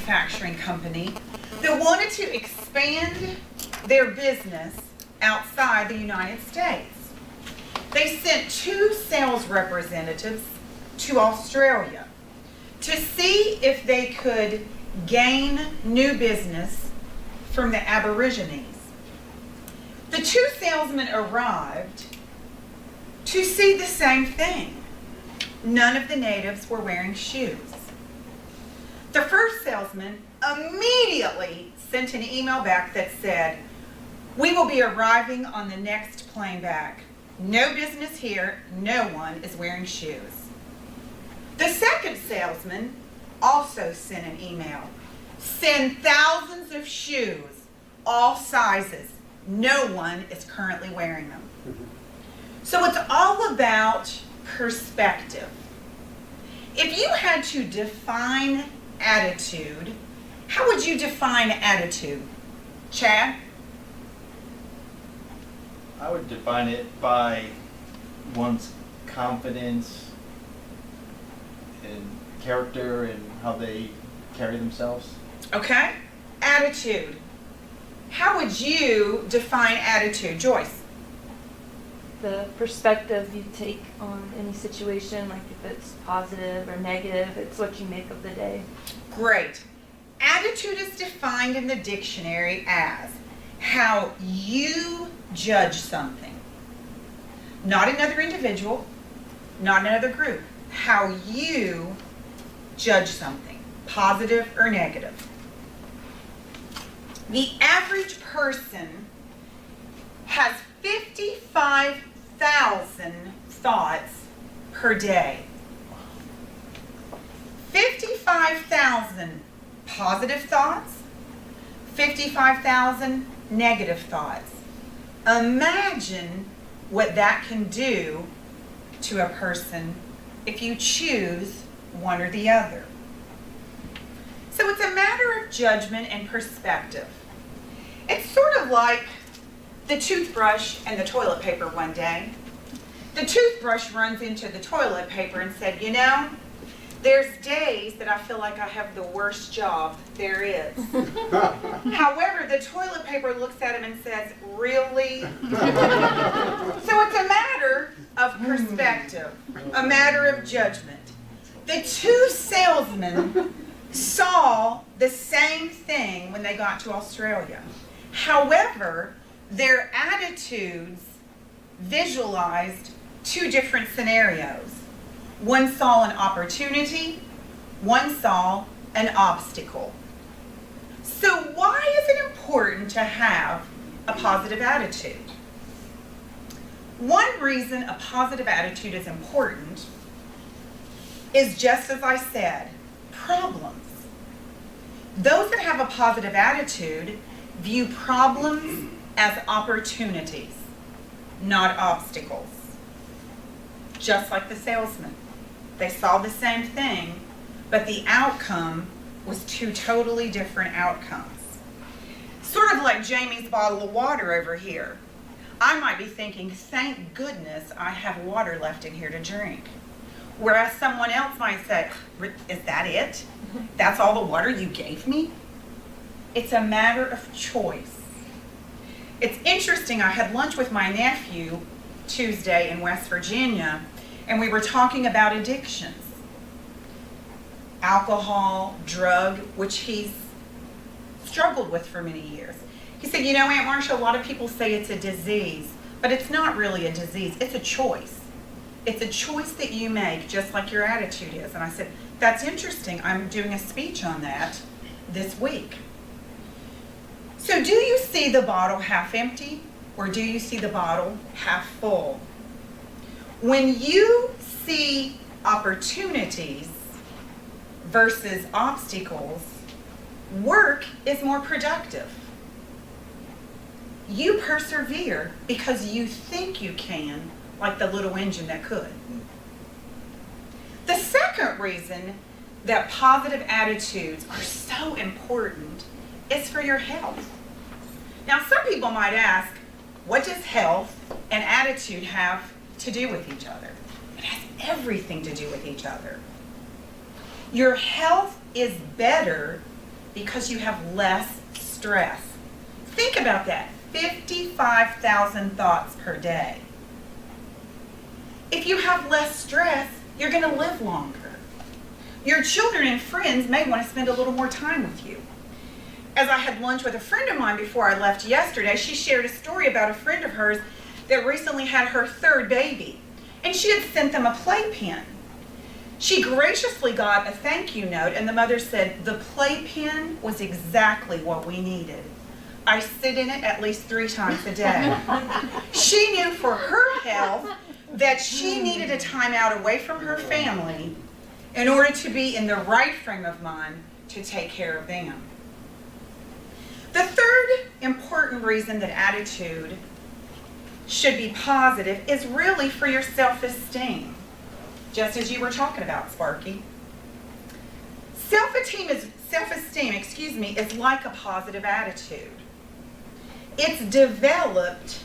manufacturing company that wanted to expand their business outside the United States. They sent 2 sales representatives to Australia to see if they could gain new business from the Aborigines. The 2 salesmen arrived to see the same thing. None of the natives were wearing shoes. The first salesman immediately sent an email back that said, "We will be arriving on the next plane back. No business here. No one is wearing shoes." The second salesman also sent an email. "Send thousands of shoes, all sizes. No one is currently wearing them." So it's all about perspective. If you had to define attitude, how would you define attitude? Chad? I would define it by one's confidence and character and how they carry themselves. Okay. Attitude. How would you define attitude? Joyce? The perspective you take on any situation, like if it's positive or negative, it's what you make of the day. Great. Attitude is defined in the dictionary as how you judge something. Not another individual, not another group. How you judge something, positive or negative. The average person has 55,000 thoughts per day. 55,000 positive thoughts, 55,000 negative thoughts. Imagine what that can do to a person if you choose one or the other. So it's a matter of judgment and perspective. It's sort of like the toothbrush and the toilet paper one day. The toothbrush runs into the toilet paper and said, "You know, there's days that I feel like I have the worst job there is." However, the toilet paper looks at him and says, "Really?" So it's a matter of perspective, a matter of judgment. The 2 salesmen saw the same thing when they got to Australia. However, their attitudes visualized 2 different scenarios. One saw an opportunity, one saw an obstacle. So why is it important to have a positive attitude? One reason a positive attitude is important is, just as I said, problems. Those that have a positive attitude view problems as opportunities, not obstacles. Just like the salesman. They saw the same thing, but the outcome was 2 totally different outcomes. Sort of like Jamie's bottle of water over here. I might be thinking, "Thank goodness I have water left in here to drink." Whereas someone else might say, "Is that it? That's all the water you gave me?" It's a matter of choice. It's interesting, I had lunch with my nephew Tuesday in West Virginia, and we were talking about addictions. Alcohol, drug, which he's struggled with for many years. He said, "You know, Aunt Marsha, a lot of people say it's a disease, but it's not really a disease, it's a choice. It's a choice that you make, just like your attitude is." And I said, "That's interesting. I'm doing a speech on that this week." So do you see the bottle half empty, or do you see the bottle half full? When you see opportunities versus obstacles, work is more productive. You persevere because you think you can, like the little engine that could. The second reason that positive attitudes are so important is for your health. Now, some people might ask, what does health and attitude have to do with each other? It has everything to do with each other. Your health is better because you have less stress. Think about that, 55,000 thoughts per day. If you have less stress, you're going to live longer. Your children and friends may want to spend a little more time with you. As I had lunch with a friend of mine before I left yesterday, she shared a story about a friend of hers that recently had her third baby, and she had sent them a playpen. She graciously got a thank you note, and the mother said, "The playpen was exactly what we needed. I sit in it at least 3 times a day." She knew for her health that she needed a time out away from her family in order to be in the right frame of mind to take care of them. The third important reason that attitude should be positive is really for your self-esteem, just as you were talking about, Sparky. Self-esteem is like a positive attitude. It's developed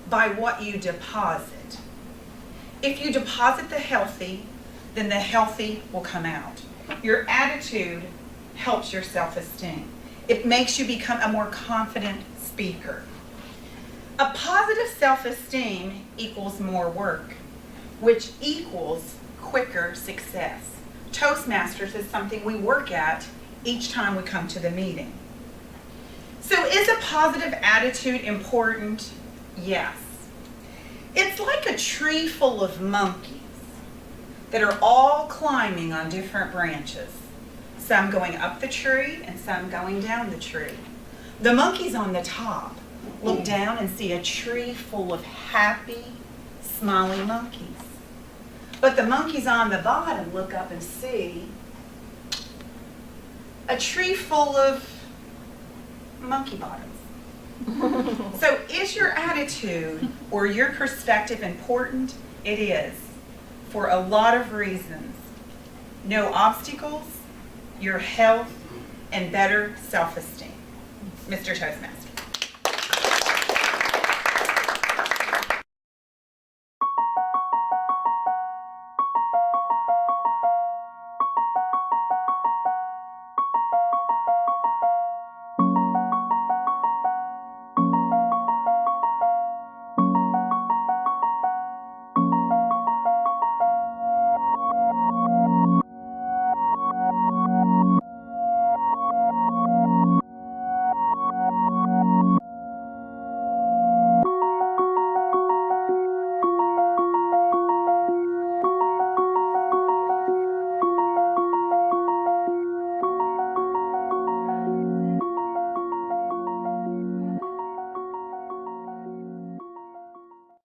by what you deposit. If you deposit the healthy, then the healthy will come out. Your attitude helps your self-esteem. It makes you become a more confident speaker. A positive self-esteem equals more work, which equals quicker success. Toastmasters is something we work at each time we come to the meeting. So is a positive attitude important? Yes. It's like a tree full of monkeys that are all climbing on different branches. Some going up the tree and some going down the tree. The monkeys on the top look down and see a tree full of happy, smiling monkeys. But the monkeys on the bottom look up and see a tree full of monkey bottoms. So is your attitude or your perspective important? It is, for a lot of reasons. No obstacles, your health, and better self-esteem. Mr. Toastmaster.